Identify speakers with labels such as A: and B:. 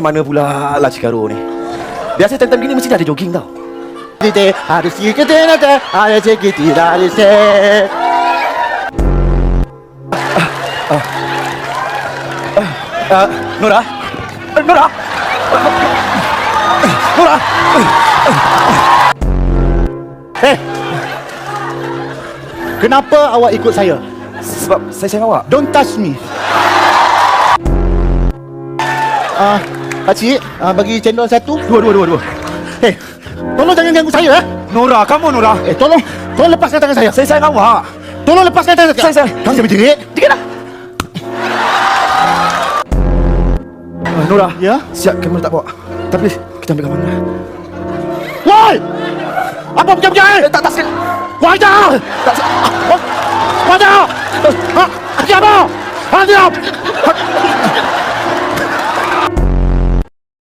A: mana pula lah Cikaro ni? Biasa time-time gini mesti dah ada jogging tau.
B: Kita harus kita nanti harus kita harus.
A: Nora? Nora? Nora?
B: Kenapa awak ikut saya?
A: Sebab saya sayang awak.
B: Don't touch me. Pakcik, bagi cendol satu.
A: Dua.
B: Tolong jangan ganggu saya.
A: Nora, kamu Nora.
B: Tolong lepaskan tangan saya.
A: Saya sayang awak.
B: Tolong lepaskan tangan saya.
A: Saya.
B: Kamu jangan berjerit.
A: Dikit lah. Nora,
B: Ya?
A: siap kamera tak bawa. Tapi kita ambil gambar.
B: Woi! Apa berjam-jam?
A: Tak sikit.
B: Wajah!
A: Tak sikit.
B: Wajah! Siapa? Diam!